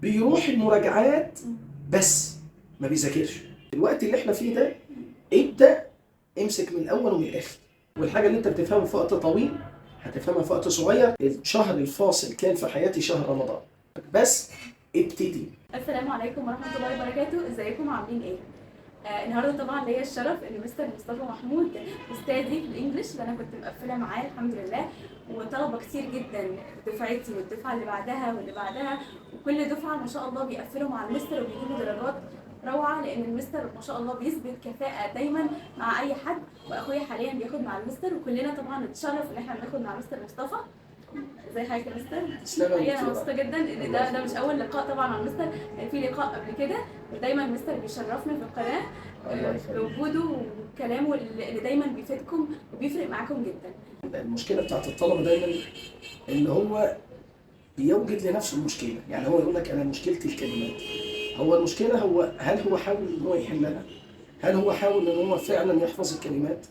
بيروح المراجعات بس ما بيذاكرش. الوقت اللي احنا فيه ده ابدأ امسك من الاول ومن الاخر، والحاجة اللي انت بتفهمها في وقت طويل هتفهمها في وقت صغير. الشهر الفاصل كان في حياتي شهر رمضان، بس ابتدي. السلام عليكم ورحمة الله وبركاته، ازيكم عاملين ايه؟ النهارده طبعا ليا الشرف ان مستر مصطفى محمود استاذي في الانجليش اللي انا كنت مقفله معاه الحمد لله، وطلبه كتير جدا دفعتي والدفعه اللي بعدها واللي بعدها، وكل دفعه ما شاء الله بيقفلوا مع المستر وبيجيبوا درجات روعه، لان المستر ما شاء الله بيثبت كفاءه دايما مع اي حد. واخويا حاليا بياخد مع المستر، وكلنا طبعا نتشرف ان احنا بناخد مع مستر مصطفى. ازي حضرتك يا مستر؟ تسلم يا الحقيقه انا دكتورة. مبسوطه جدا ان ده مش اول لقاء طبعا مع المستر، كان في لقاء قبل كده، ودايما المستر بيشرفنا في القناه الله يخليك. بوجوده وكلامه اللي دايما بيفيدكم وبيفرق معاكم جدا. المشكلة بتاعت الطلبة دايما اللي هو بيوجد لنفسه المشكلة، يعني هو يقول لك أنا مشكلتي الكلمات. هو المشكلة هل هو حاول إن هو يحلها؟ هل هو حاول إن هو فعلا يحفظ الكلمات؟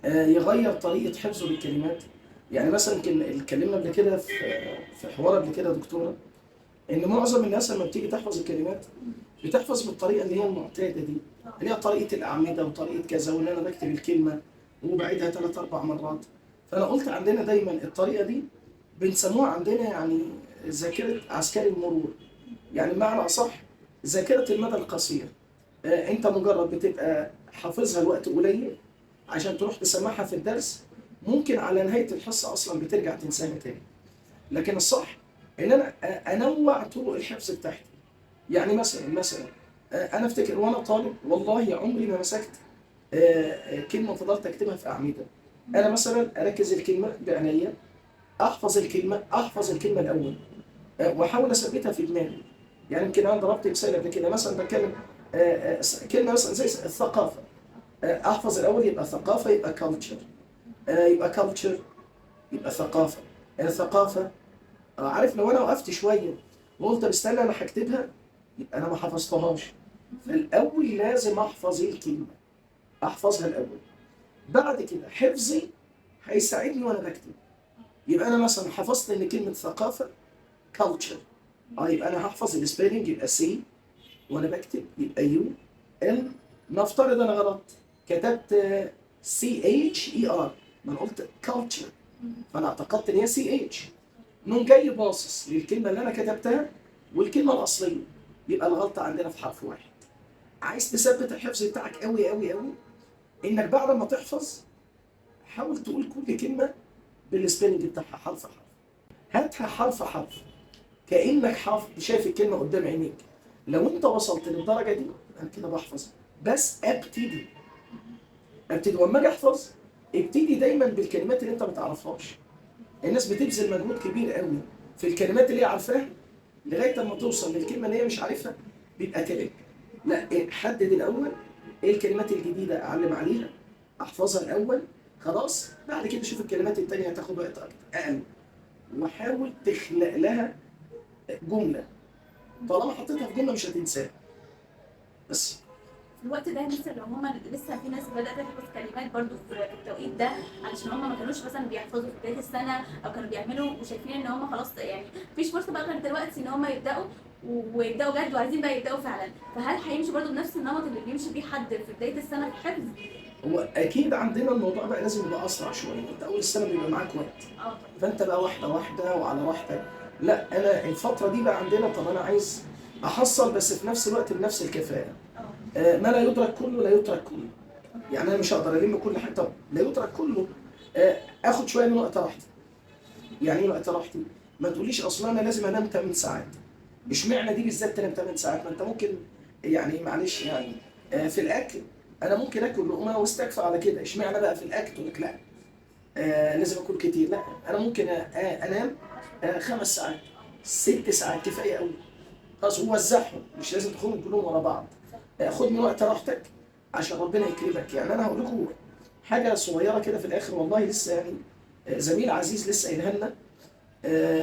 يغير طريقة حفظه للكلمات؟ يعني مثلا يمكن اتكلمنا قبل كده في حوار قبل كده يا دكتورة، إن معظم الناس لما بتيجي تحفظ الكلمات بتحفظ بالطريقة اللي هي المعتادة دي، اللي هي طريقة الأعمدة وطريقة كذا، وإن أنا بكتب الكلمة وبعيدها 3 4 مرات. فأنا قلت عندنا دايما الطريقة دي بنسموها عندنا يعني ذاكرة عسكري المرور، يعني بمعنى أصح ذاكرة المدى القصير. أنت مجرد بتبقى حافظها الوقت قليل عشان تروح تسمعها في الدرس، ممكن على نهاية الحصة أصلا بترجع تنساها تاني. لكن الصح إن أنا أنوع طرق الحفظ بتاعتي. يعني مثلا أنا أفتكر وأنا طالب والله عمري ما مسكت كلمة فضلت أكتبها في أعمدة. أنا مثلا أركز الكلمة بعناية، أحفظ الكلمة الأول، وأحاول أثبتها في دماغي. يعني يمكن أنا ضربت مثال قبل كده، مثلا بتكلم كلمة مثلا زي الثقافة، احفظ الاول يبقى ثقافه يبقى كلتشر، يبقى كلتشر يبقى ثقافه، ثقافه. عارف لو انا وقفت شويه وقلت طب استنى انا هكتبها، يبقى انا ما حفظتهاش. فالاول لازم احفظ الكلمه، احفظها الاول. بعد كده حفظي هيساعدني وانا بكتب. يبقى انا مثلا حفظت ان كلمه ثقافه كلتشر، يبقى انا هحفظ السبيلنج، يبقى سي، وانا بكتب يبقى يو ال. نفترض انا غلط كتبت سي اتش اي ار، ما انا قلت كلتشر، فانا اعتقدت ان هي سي اتش. نقوم جاي باصص للكلمه اللي انا كتبتها والكلمه الاصليه، يبقى الغلطه عندنا في حرف واحد. عايز تثبت الحفظ بتاعك قوي قوي قوي، انك بعد ما تحفظ حاول تقول كل كلمه بالسبيلنج بتاعها حرف حرف. هاتها حرف حرف كانك شايف الكلمه قدام عينيك. لو انت وصلت للدرجه دي انا كده بحفظ. بس ابتدي واما اجي احفظ ابتدي دايما بالكلمات اللي انت ما تعرفهاش. الناس بتبذل مجهود كبير قوي في الكلمات اللي هي عارفاها، لغايه اما توصل للكلمه اللي هي مش عارفها بيبقى تعب. لا، حدد الاول ايه الكلمات الجديده اعلم عليها، احفظها الاول، خلاص بعد كده شوف الكلمات التانيه هتاخد وقت اقل، وحاول تخلق لها جمله. طالما حطيتها في جمله مش هتنساها. بس في الوقت ده مثلا لو هما لسه في ناس بدات تحفظ كلمات برضو في التوقيت ده، علشان هما ما كانوش مثلا بيحفظوا في بدايه السنه، او كانوا بيعملوا وشايفين ان هما خلاص يعني مفيش فرصه بقى غير دلوقتي ان هما يبداوا ويبداوا جد وعايزين بقى يبداوا فعلا، فهل هيمشي برضو بنفس النمط اللي بيمشي بيه حد في بدايه السنه في الحفظ؟ هو اكيد عندنا الموضوع بقى لازم يبقى اسرع شويه. انت اول السنه بيبقى معاك وقت، اه. فانت بقى واحده واحده وعلى راحتك. لا انا الفتره دي بقى عندنا، طب انا عايز احصل بس في نفس الوقت بنفس الكفاءه. ما لا يدرك كله لا يترك كله. يعني انا مش هقدر الم كل حاجه، طب لا يترك كله. اخد شويه من وقت راحتي. يعني ايه وقت راحتي؟ ما تقوليش اصلا انا لازم انام 8 ساعات. اشمعنى دي بالذات تنام 8 ساعات؟ ما انت ممكن يعني معلش يعني في الاكل انا ممكن اكل لقمه واستكفى على كده. اشمعنى بقى في الاكل تقول لك لا لازم اكل كتير؟ لا، انا ممكن انام 5 ساعات 6 ساعات كفايه قوي، خلاص ووزعهم، مش لازم تاخدهم كلهم ورا بعض. خد من وقت راحتك عشان ربنا يكرمك. يعني انا هقول لكم حاجه صغيره كده في الاخر، والله لسه يعني زميل عزيز لسه قايلها لنا.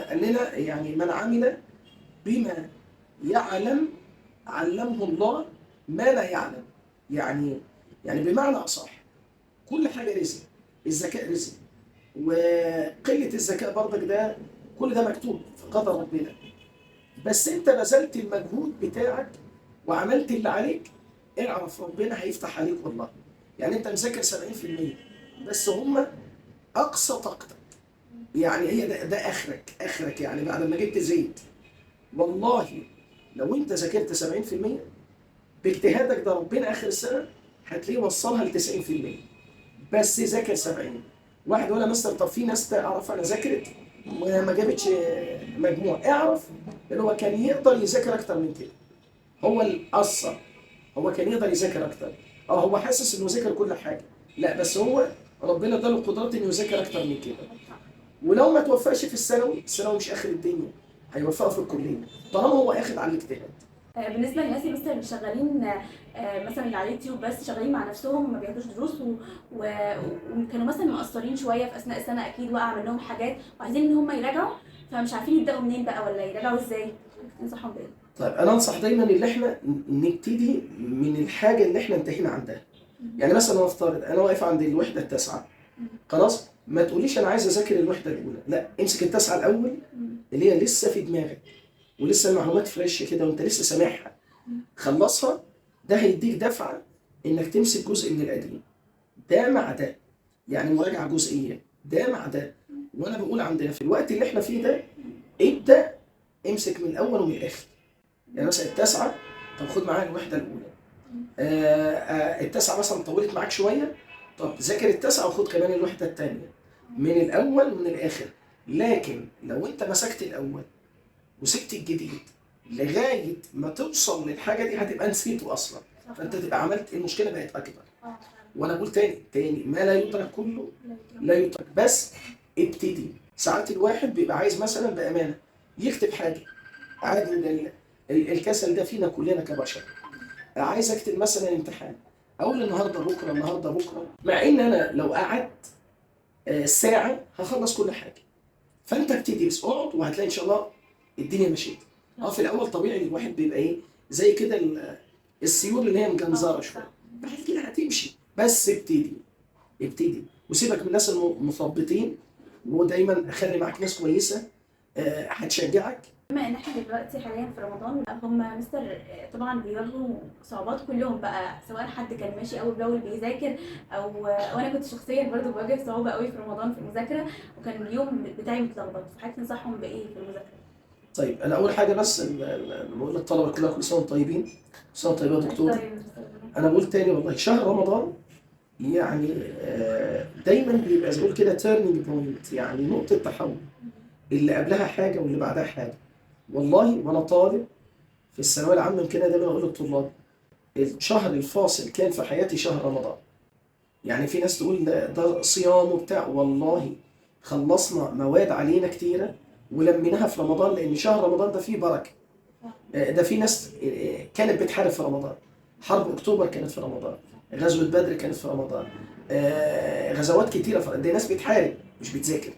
قال لنا يعني من عمل بما يعلم علمه الله ما لا يعلم. يعني يعني بمعنى اصح كل حاجه رزق. الذكاء رزق، وقله الذكاء برضك ده كل ده مكتوب في قدر ربنا. بس انت بذلت المجهود بتاعك وعملت اللي عليك، اعرف ربنا هيفتح عليك والله. يعني انت مذاكر 70%، بس هم اقصى طاقتك. يعني هي ده اخرك يعني بعد ما جبت زيت. والله لو انت ذاكرت 70% باجتهادك ده، ربنا اخر السنه هتلاقيه وصلها ل 90%. بس ذاكر 70. واحد ولا مستر، طب في ناس تعرف انا ذاكرت وما جابتش مجموع، اعرف ان هو كان يقدر يذاكر اكتر من كده. هو القصه، هو كان يقدر يذاكر اكتر. اه هو حاسس انه ذاكر كل حاجه، لا بس هو ربنا اداله قدرات انه يذاكر اكتر من كده. ولو ما توفقش في الثانوي مش اخر الدنيا، هيوفقه في الكليه طالما هو اخد على الاجتهاد. بالنسبه للناس مثلا اللي شغالين مثلا اللي على اليوتيوب بس شغالين مع نفسهم ما بياخدوش دروس وكانوا مثلا مقصرين شويه في اثناء السنه، اكيد وقع منهم حاجات وعايزين ان هم يراجعوا، فمش عارفين يبداوا منين بقى ولا يراجعوا ازاي، تنصحهم بايه؟ طيب انا انصح دايما ان احنا نبتدي من الحاجه اللي احنا انتهينا عندها. يعني مثلا نفترض انا واقف عند الوحده التاسعه، خلاص ما تقوليش انا عايز اذاكر الوحده الاولى، لا امسك التاسعه الاول اللي هي لسه في دماغك ولسه المعلومات فريش كده وانت لسه سامعها، خلصها. ده هيديك دفعه انك تمسك جزء من القديم، ده مع ده، يعني مراجعه جزئيه ده مع ده. وانا بقول عندنا في الوقت اللي احنا فيه ده، ابدا امسك من الاول ومن الاخر. يعني مثلا التاسعه، طب خد معايا الوحده الاولى. التاسعه مثلا طولت معاك شويه، طب ذاكر التاسعه وخد كمان الوحده الثانيه من الاول ومن الاخر. لكن لو انت مسكت الاول وسبت الجديد لغايه ما توصل للحاجه دي، هتبقى نسيته اصلا، فانت تبقى عملت المشكله بقت اكبر. وانا بقول تاني ما لا يدرك كله لا يترك، بس ابتدي. ساعات الواحد بيبقى عايز مثلا بامانه يكتب حاجه، عادي ده الكسل ده فينا كلنا كبشر. عايز اكتب مثلا امتحان، اقول النهارده بكره النهارده بكره، مع ان انا لو قعدت ساعه هخلص كل حاجه. فانت ابتدي بس، اقعد وهتلاقي ان شاء الله الدنيا مشيت. في الاول طبيعي الواحد بيبقى ايه زي كده السيول اللي هي مجنزره شويه، بعد كده هتمشي. بس ابتدي وسيبك من الناس المثبطين، ودايما خلي معاك ناس كويسه هتشجعك. بما ان احنا دلوقتي حاليا في رمضان، هم مستر طبعا بيواجهوا صعوبات كل يوم بقى، سواء حد كان ماشي اول باول بيذاكر وانا كنت شخصيا برضو بواجه صعوبه قوي في رمضان في المذاكره، وكان اليوم بتاعي متلخبط. فحضرتك تنصحهم بايه في المذاكره؟ طيب انا اول حاجه بس بقول للطلبه كلها كل سنه وانتم طيبين. كل سنه وانتم طيبين يا دكتور. طيب انا بقول تاني والله شهر رمضان يعني دايما بيبقى زي ما بقول كده تيرنينج بوينت، يعني نقطه تحول، اللي قبلها حاجه واللي بعدها حاجه. والله وانا طالب في الثانويه العامه كده دايما اقول للطلاب الشهر الفاصل كان في حياتي شهر رمضان. يعني في ناس تقول ده صيام وبتاع، والله خلصنا مواد علينا كتيره ولميناها في رمضان، لان شهر رمضان ده فيه بركه. ده في ناس كانت بتحارب في رمضان، حرب اكتوبر كانت في رمضان، غزوه بدر كانت في رمضان، غزوات كتيره دي ناس بتحارب مش بتذاكر.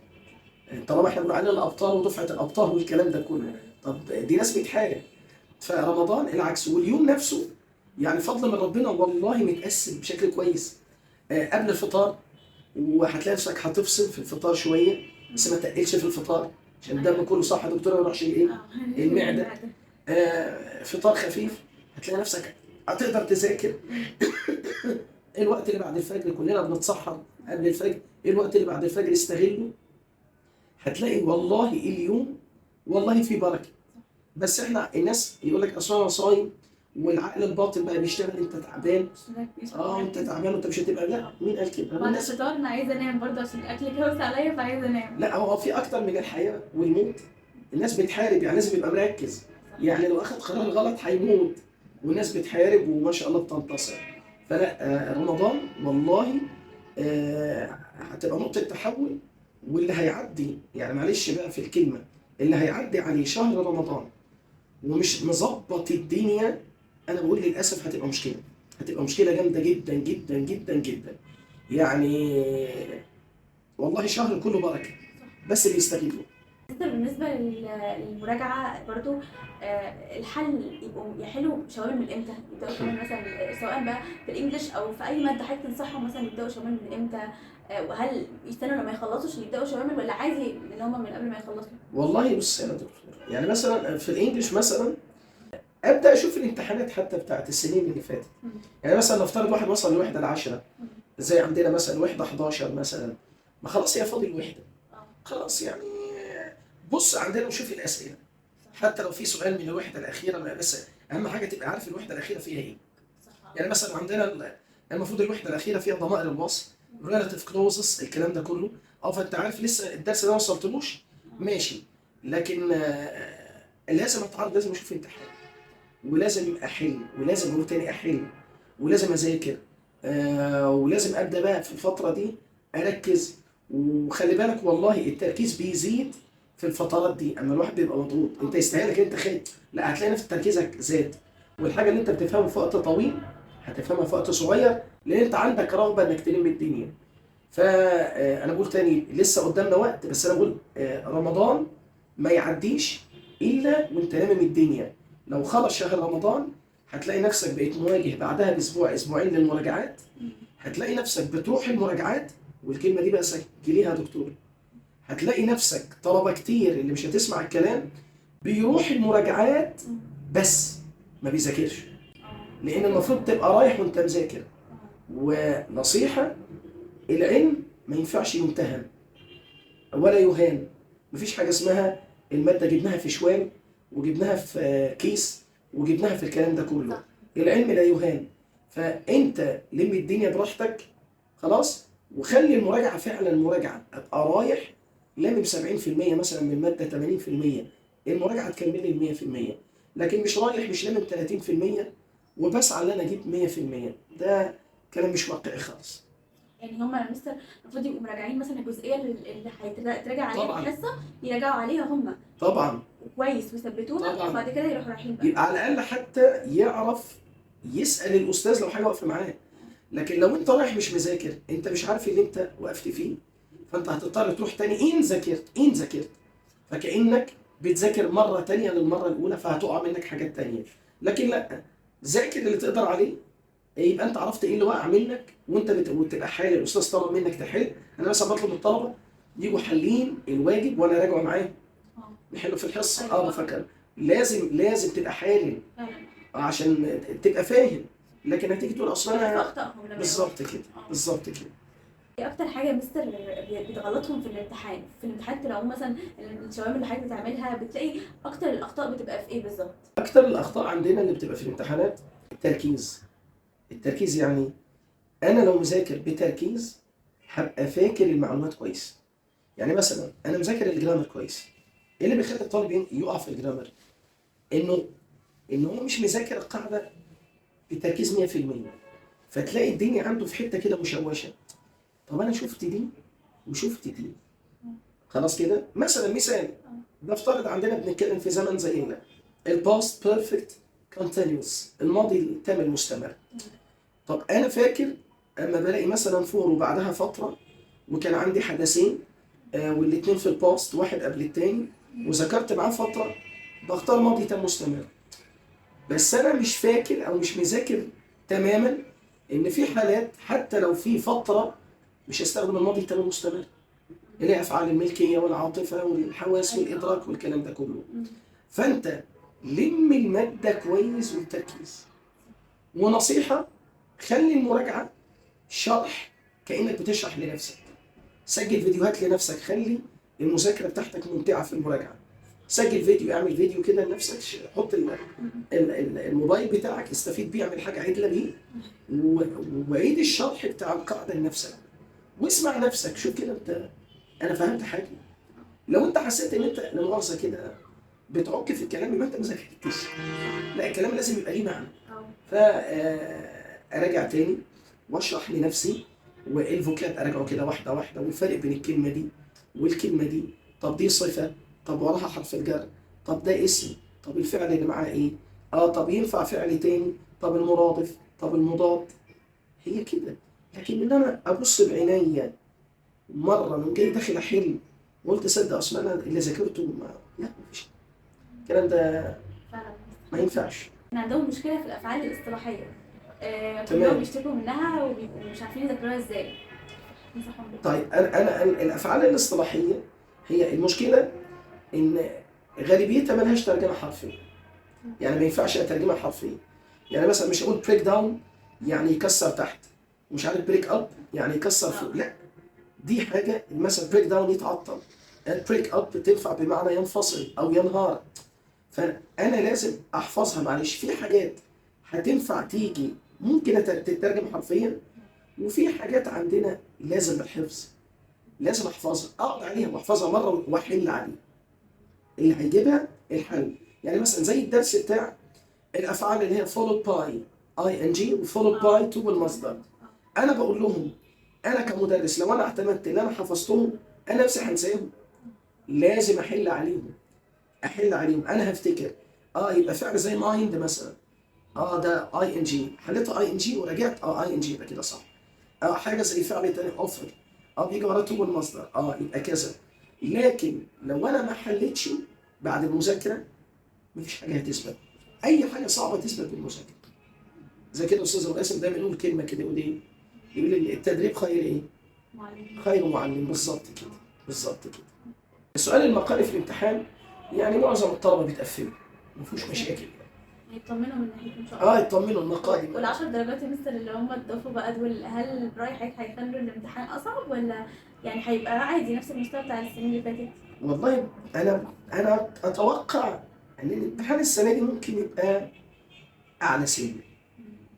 طالما احنا بنقول علينا الابطال ودفعه الابطال والكلام ده كله، طب دي ناس بتحارب. فرمضان العكس، واليوم نفسه يعني فضل من ربنا والله متقسم بشكل كويس. قبل الفطار وهتلاقي نفسك هتفصل في الفطار شويه، بس ما تقلش في الفطار عشان الدم كله صح يا دكتوره ما يروحش ايه المعده. فطار خفيف، هتلاقي نفسك هتقدر تذاكر. الوقت اللي بعد الفجر كلنا بنتسحر قبل الفجر، الوقت اللي بعد الفجر استغله، هتلاقي والله اليوم والله في بركه. بس احنا الناس يقول لك اصل انا صايم، والعقل الباطن بقى بيشتغل انت تعبان. انت تعبان وانت مش هتبقى، لا مين قال كده؟ بعد الفطار انا عايزه انام برضه عشان الاكل كوس عليا فعايزه انام. لا هو في اكتر من الحياه والموت. الناس بتحارب يعني لازم يبقى مركز، يعني لو اخذ قرار غلط هيموت، والناس بتحارب وما شاء الله بتنتصر. فلا رمضان والله هتبقى نقطه تحول. واللي هيعدي يعني معلش بقى في الكلمه، اللي هيعدي عليه شهر رمضان ومش مظبط الدنيا، انا بقول للاسف هتبقى مشكله، هتبقى مشكله جامده جدا جدا جدا جدا. يعني والله شهر كله بركه بس اللي يستغله. مستر بالنسبة للمراجعة برضو، الحل يبقوا يحلوا شوامل من امتى؟ يبدأوا شوامل مثلا سواء بقى في الانجليش او في اي مادة، حضرتك تنصحهم مثلا يبدأوا شوامل من امتى؟ وهل يستنوا لما يخلصوا عشان يبدأوا شوامل، ولا عادي ان هم من قبل ما يخلصوا؟ والله بص يا دكتور، يعني مثلا في الانجليش مثلا ابدا اشوف الامتحانات حتى بتاعت السنين اللي فاتت. يعني مثلا نفترض واحد وصل لوحده العشرة، زي عندنا مثلا وحده 11 مثلا، ما خلاص هي فاضل وحده، خلاص يعني. بص عندنا نشوف الاسئله، حتى لو في سؤال من الوحده الاخيره، بس اهم حاجه تبقى عارف الوحده الاخيره فيها ايه. يعني مثلا عندنا المفروض الوحده الاخيره فيها ضمائر الوصف، ريلاتيف كلوزز، الكلام ده كله. اه فانت عارف لسه الدرس ده ما وصلتلوش، ماشي. لكن لازم اتعرض، لازم اشوف امتحان، ولازم احل، ولازم اقول تاني احل، ولازم اذاكر. ولازم ابدا بقى في الفتره دي اركز. وخلي بالك والله التركيز بيزيد في الفترات دي، اما الواحد بيبقى مضغوط. انت يستاهلك انت خايف، لا هتلاقي نفس تركيزك زاد. والحاجه اللي انت بتفهمها في وقت طويل هتفهمها في وقت صغير، لان انت عندك رغبه انك تلم الدنيا. فانا بقول تاني لسه قدامنا وقت، بس انا بقول رمضان ما يعديش الا وانت لامم الدنيا. لو خلص شهر رمضان هتلاقي نفسك بقيت مواجه بعدها باسبوع اسبوعين للمراجعات. هتلاقي نفسك بتروح المراجعات، والكلمه دي بقى سجليها يا دكتور. هتلاقي نفسك طلبه كتير اللي مش هتسمع الكلام بيروح المراجعات بس ما بيذاكرش، لان المفروض تبقى رايح وانت مذاكر. ونصيحه، العلم ما ينفعش يمتهن ولا يهان. مفيش حاجة اسمها المادة جبناها في شوال، وجبناها في كيس، وجبناها في الكلام ده كله. العلم لا يهان. فأنت لم الدنيا براحتك خلاص، وخلي المراجعة فعلا مراجعة. أبقى رايح لامم 70% مثلا من المادة، 80%، المراجعة تكمل لي 100%. لكن مش رايح مش لامم 30% وبسعى ان انا اجيب 100%. ده كلام مش واقعي خالص. يعني هم يا مستر المفروض يبقوا مراجعين مثلا الجزئيه اللي هيتراجع عليها في طبعا الحصه، يراجعوا عليها هم طبعا كويس ويثبتوها، طبعا. وبعد كده يروحوا رايحين بقى. يبقى على الاقل حتى يعرف يسال الاستاذ لو حاجه واقفه معاه. لكن لو انت رايح مش مذاكر، انت مش عارف اللي انت وقفت فيه، فانت هتضطر تروح تاني ان ذاكرت فكانك بتذاكر مره تانية للمره الاولى، فهتقع منك حاجات تانية. لكن لا، ذاكر اللي تقدر عليه. يبقى انت عرفت ايه اللي وقع منك، وانت وتبقى حال الاستاذ طلب منك تحل. انا مثلا بطلب من الطلبه يجوا حالين الواجب وانا راجعه معاهم، نحله في الحصه. أيوة. بفكر لازم تبقى حالل فعلا. عشان تبقى فاهم. لكن هتيجي تقول اصل عارف انا اخطائهم لما بالظبط كده، بالظبط كده. ايه اكتر حاجه يا مستر بتغلطهم في الامتحان؟ في الامتحان لو مثلا الشوامل اللي حضرتك بتعملها بتلاقي اكتر الاخطاء بتبقى في ايه بالظبط؟ اكتر الاخطاء عندنا اللي بتبقى في الامتحانات التركيز يعني. انا لو مذاكر بتركيز هبقى فاكر المعلومات كويس. يعني مثلا انا مذاكر الجرامر كويس، ايه اللي بيخلي الطالب يقع في الجرامر؟ انه هو مش مذاكر القاعده بتركيز 100%، فتلاقي الدنيا عنده في حته كده مشوشه. طب انا شفت دي وشفت دي، خلاص كده. مثلا مثال، نفترض عندنا بنتكلم في زمن زي الباست بيرفكت كونتينيوس، الماضي التام المستمر. طب انا فاكر اما بلاقي مثلا فور وبعدها فتره وكان عندي حدثين، والاثنين في الباست واحد قبل التاني، وذكرت معاه فتره، بختار ماضي تام مستمر. بس انا مش فاكر او مش مذاكر تماما ان في حالات حتى لو في فتره مش هستخدم الماضي التام المستمر، اللي هي افعال الملكيه والعاطفه والحواس والادراك والكلام ده كله. فانت لم الماده كويس والتركيز. ونصيحه، خلي المراجعه شرح، كانك بتشرح لنفسك. سجل فيديوهات لنفسك، خلي المذاكره بتاعتك ممتعه في المراجعه. سجل فيديو، اعمل فيديو كده لنفسك، حط الموبايل بتاعك، استفيد بيه، اعمل حاجه عدله بيه، وعيد الشرح بتاع القاعده لنفسك، واسمع نفسك، شوف كده انا فهمت حاجه. لو انت حسيت ان انت لا مؤاخذه كده بتعك في الكلام، يبقى انت ما ذاكرتش. لا، الكلام لازم يبقى ليه معنى. فاراجع تاني واشرح لنفسي، والفوكاب اراجعه كده واحده واحده، والفرق بين الكلمه دي والكلمه دي. طب دي صفه، طب وراها حرف الجر، طب ده اسم، طب الفعل اللي معاه ايه؟ طب ينفع فعل تاني، طب المرادف، طب المضاد. هي كده. لكن ان انا ابص بعينيا مره من جاي داخل احل وقلت صدق اصل انا اللي ذاكرته لا مفيش الكلام ده، فعلا ما ينفعش. كان عندهم مشكله في الافعال الاصطلاحيه، تمام. كلهم بيشتكوا منها وبيبقوا مش عارفين يذاكروها ازاي. نصحهم بيه. طيب انا الافعال الاصطلاحيه هي المشكله ان غالبيتها ملهاش ترجمه حرفيه، يعني ما ينفعش اترجمها حرفيا. يعني مثلا مش هقول بريك داون يعني يكسر تحت، مش عارف بريك اب يعني يكسر فوق، لا دي حاجه. مثلا بريك داون يتعطل، البريك اب تنفع بمعنى ينفصل او ينهار. فانا لازم احفظها. معلش في حاجات هتنفع تيجي ممكن تترجم حرفيا، وفي حاجات عندنا لازم الحفظ، لازم احفظها، اقعد عليها واحفظها مره واحل عليها. اللي هيجيبها الحل. يعني مثلا زي الدرس بتاع الافعال اللي هي followed by ing و followed by to والمصدر. انا بقول لهم انا كمدرس لو انا اعتمدت ان انا حفظتهم انا نفسي هنساهم، لازم احل عليهم، احل عليهم. انا هفتكر يبقى فعل زي mind مثلا، ده اي ان جي، حليتها اي ان جي ورجعت اي ان جي يبقى كده صح. حاجه زي فعل تاني اوفر، بيجي وراه تو والمصدر يبقى كذا. لكن لو انا ما حليتش بعد المذاكره مفيش حاجه هتثبت. اي حاجه صعبه تثبت بالمذاكره. زي كده استاذ ابو قاسم دايما يقول كلمه كده، يقول ايه؟ يقول التدريب خير ايه؟ معلم. خير معلم. بالظبط كده، بالظبط كده. السؤال المقالي في الامتحان يعني معظم الطلبه بيتقفلوا، مفيش مشاكل. يطمنوا من ناحية ان شاء الله. يطمنوا المقالي. وال10 درجات يا مستر اللي هم اتضافوا بقى دول، هل رايحك هيخلوا الامتحان اصعب ولا يعني هيبقى عادي نفس المستوى بتاع السنين اللي فاتت؟ والله انا اتوقع ان الامتحان السنه دي ممكن يبقى اعلى سنه.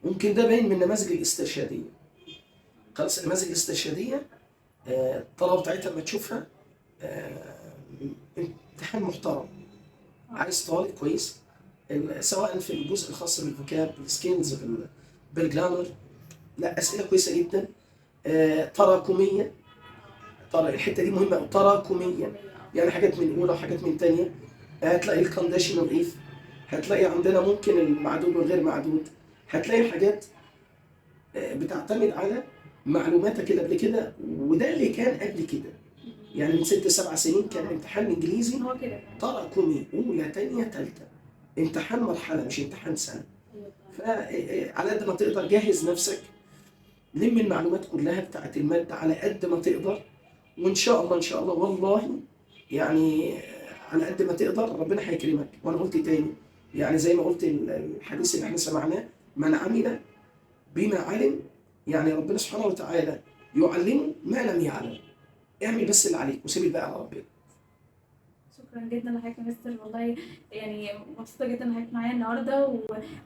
ممكن ده باين من النماذج الاسترشاديه. خلاص النماذج الاسترشاديه الطلبه بتاعتها لما تشوفها امتحان محترم. عايز طالب كويس سواء في الجزء الخاص بالفوكاب بالسكيلز بالجرامر، لا اسئله كويسه جدا. تراكميه، الحته دي مهمه أوي، تراكميه يعني حاجات من اولى وحاجات من ثانيه. هتلاقي الكونديشنال اف، هتلاقي عندنا ممكن المعدود والغير معدود، هتلاقي حاجات بتعتمد على معلوماتك اللي قبل كده، وده اللي كان قبل كده. يعني من 6 7 سنين كان امتحان انجليزي هو كده. تراكمي اولى ثانيه ثالثه، امتحان مرحله مش امتحان سنه. فعلى قد ما تقدر جهز نفسك، لم المعلومات كلها بتاعت الماده على قد ما تقدر، وان شاء الله ان شاء الله والله يعني على قد ما تقدر ربنا هيكرمك. وانا قلت تاني يعني زي ما قلت الحديث اللي احنا سمعناه، من عمل بما علم، يعني ربنا سبحانه وتعالى يعلمه ما لم يعلم. اعمل بس اللي عليك وسيب الباقي على ربنا. شكرا جدا لحضرتك يا مستر، والله يعني مبسوطه جدا ان حضرتك معايا النهارده،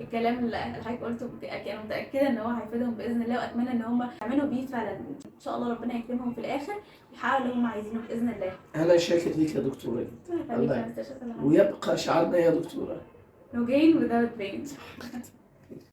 والكلام اللي حضرتك قلته انا متاكده ان هو هيفيدهم باذن الله، واتمنى ان هم يعملوا بيه فعلا ان شاء الله. ربنا يكرمهم في الاخر يحققوا اللي هم عايزينه باذن الله. انا شاكر ليك يا دكتوره. الله يخليك يا مستر، شكرا. ويبقى شعارنا يا دكتوره No gain without pain.